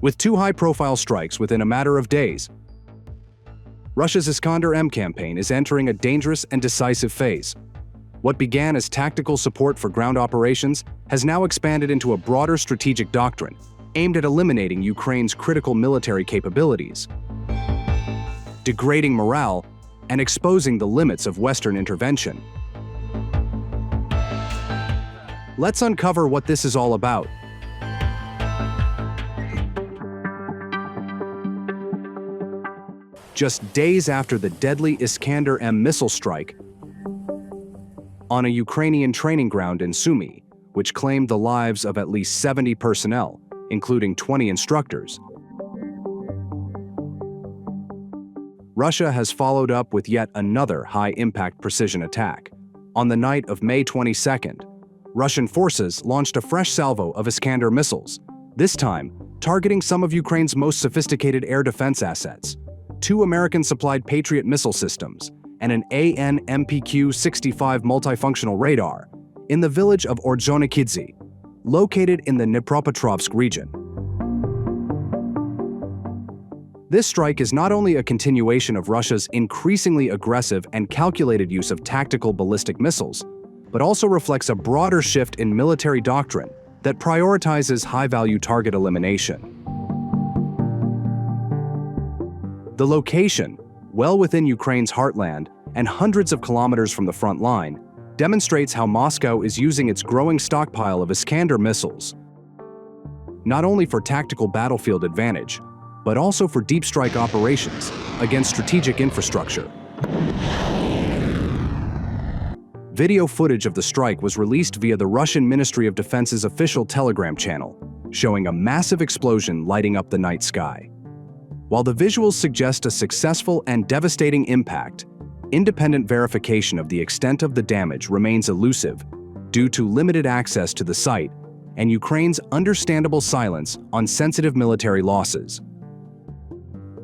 with 2 high-profile strikes within a matter of days. Russia's Iskander-M campaign is entering a dangerous and decisive phase. What began as tactical support for ground operations has now expanded into a broader strategic doctrine aimed at eliminating Ukraine's critical military capabilities, degrading morale, and exposing the limits of Western intervention. Let's uncover what this is all about. Just days after the deadly Iskander-M missile strike on a Ukrainian training ground in Sumy, which claimed the lives of at least 70 personnel, including 20 instructors, Russia has followed up with yet another high-impact precision attack. On the night of May 22nd, Russian forces launched a fresh salvo of Iskander missiles, this time targeting some of Ukraine's most sophisticated air defense assets: 2 American-supplied Patriot missile systems and an AN/MPQ-65 multifunctional radar in the village of Ordzhonikidze, located in the Dnipropetrovsk region. This strike is not only a continuation of Russia's increasingly aggressive and calculated use of tactical ballistic missiles, but also reflects a broader shift in military doctrine that prioritizes high-value target elimination. The location, well within Ukraine's heartland and hundreds of kilometers from the front line, demonstrates how Moscow is using its growing stockpile of Iskander missiles, not only for tactical battlefield advantage, but also for deep strike operations against strategic infrastructure. Video footage of the strike was released via the Russian Ministry of Defense's official Telegram channel, showing a massive explosion lighting up the night sky. While the visuals suggest a successful and devastating impact, independent verification of the extent of the damage remains elusive due to limited access to the site and Ukraine's understandable silence on sensitive military losses.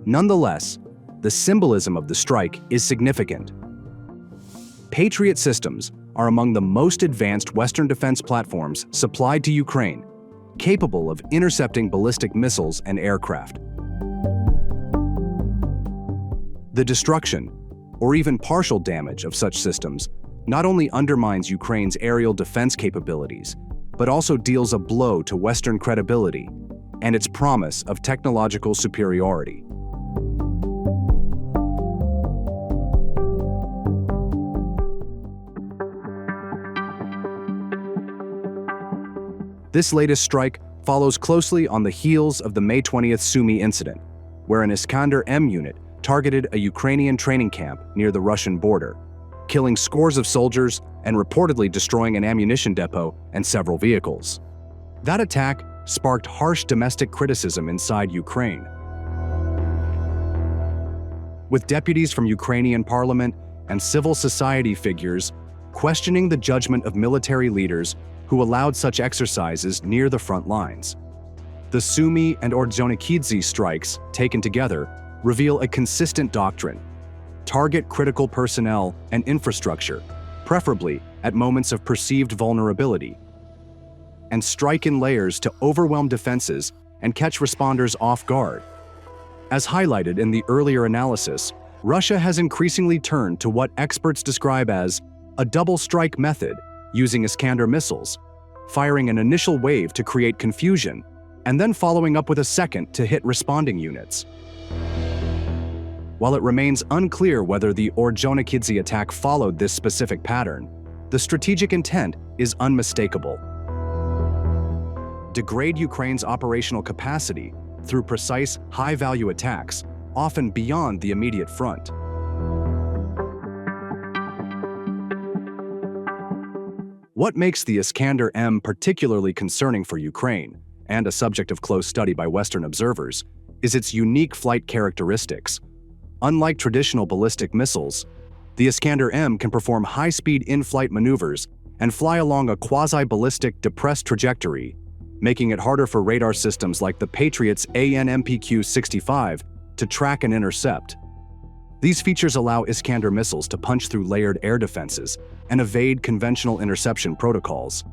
Nonetheless, the symbolism of the strike is significant. Patriot systems are among the most advanced Western defense platforms supplied to Ukraine, capable of intercepting ballistic missiles and aircraft. The destruction, or even partial damage of such systems, not only undermines Ukraine's aerial defense capabilities, but also deals a blow to Western credibility and its promise of technological superiority. This latest strike follows closely on the heels of the May 20th Sumy incident, where an Iskander-M unit targeted a Ukrainian training camp near the Russian border, killing scores of soldiers and reportedly destroying an ammunition depot and several vehicles. That attack sparked harsh domestic criticism inside Ukraine, with deputies from Ukrainian parliament and civil society figures questioning the judgment of military leaders who allowed such exercises near the front lines. The Sumy and Ordzhonikidze strikes, taken together, reveal a consistent doctrine: target critical personnel and infrastructure, preferably at moments of perceived vulnerability, and strike in layers to overwhelm defenses and catch responders off guard. As highlighted in the earlier analysis, Russia has increasingly turned to what experts describe as a double strike method, using Iskander missiles, firing an initial wave to create confusion, and then following up with a second to hit responding units. While it remains unclear whether the Ordzhonikidze attack followed this specific pattern, the strategic intent is unmistakable: degrade Ukraine's operational capacity through precise, high-value attacks, often beyond the immediate front. What makes the Iskander-M particularly concerning for Ukraine, and a subject of close study by Western observers, is its unique flight characteristics. Unlike traditional ballistic missiles, the Iskander-M can perform high-speed in-flight maneuvers and fly along a quasi-ballistic depressed trajectory, making it harder for radar systems like the Patriot's AN/MPQ-65 to track and intercept. These features allow Iskander missiles to punch through layered air defenses and evade conventional interception protocols.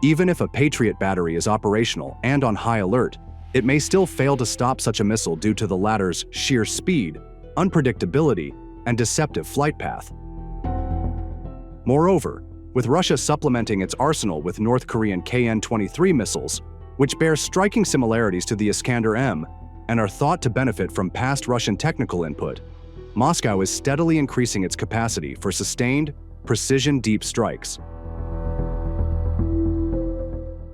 Even if a Patriot battery is operational and on high alert, it may still fail to stop such a missile due to the latter's sheer speed, unpredictability, and deceptive flight path. Moreover, with Russia supplementing its arsenal with North Korean KN-23 missiles, which bear striking similarities to the Iskander-M and are thought to benefit from past Russian technical input, Moscow is steadily increasing its capacity for sustained, precision deep strikes.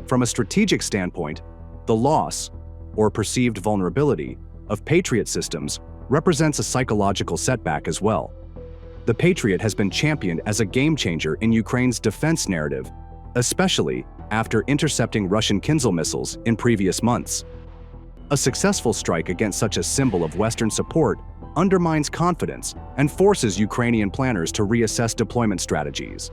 From a strategic standpoint, the loss, or perceived vulnerability, of Patriot systems represents a psychological setback as well. The Patriot has been championed as a game-changer in Ukraine's defense narrative, especially after intercepting Russian Kinzhal missiles in previous months. A successful strike against such a symbol of Western support undermines confidence and forces Ukrainian planners to reassess deployment strategies.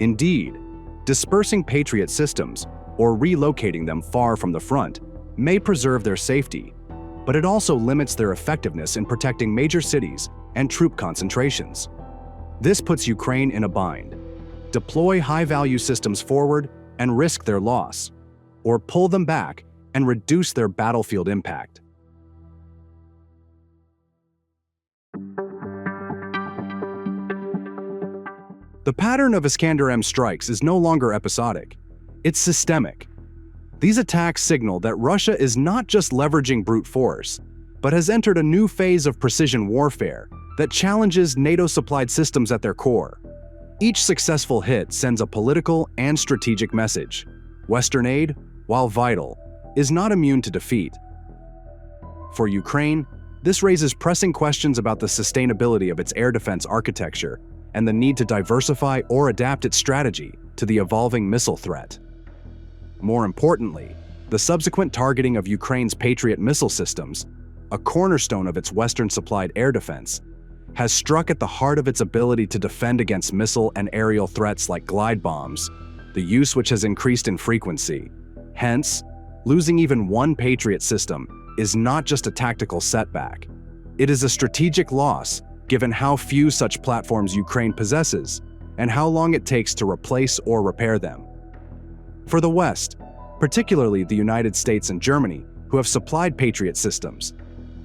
Indeed, dispersing Patriot systems or relocating them far from the front may preserve their safety, but it also limits their effectiveness in protecting major cities and troop concentrations. This puts Ukraine in a bind. Deploy high-value systems forward and risk their loss, or pull them back and reduce their battlefield impact. The pattern of Iskander-M strikes is no longer episodic. It's systemic. These attacks signal that Russia is not just leveraging brute force, but has entered a new phase of precision warfare that challenges NATO-supplied systems at their core. Each successful hit sends a political and strategic message. Western aid, while vital, is not immune to defeat. For Ukraine, this raises pressing questions about the sustainability of its air defense architecture and the need to diversify or adapt its strategy to the evolving missile threat. More importantly, the subsequent targeting of Ukraine's Patriot missile systems, a cornerstone of its Western-supplied air defense, has struck at the heart of its ability to defend against missile and aerial threats like glide bombs, the use which has increased in frequency. Hence, losing even one Patriot system is not just a tactical setback. It is a strategic loss, given how few such platforms Ukraine possesses and how long it takes to replace or repair them. For the West, particularly the United States and Germany, who have supplied Patriot systems,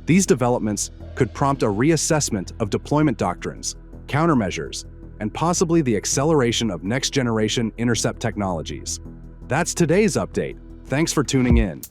these developments could prompt a reassessment of deployment doctrines, countermeasures, and possibly the acceleration of next-generation intercept technologies. That's today's update. Thanks for tuning in.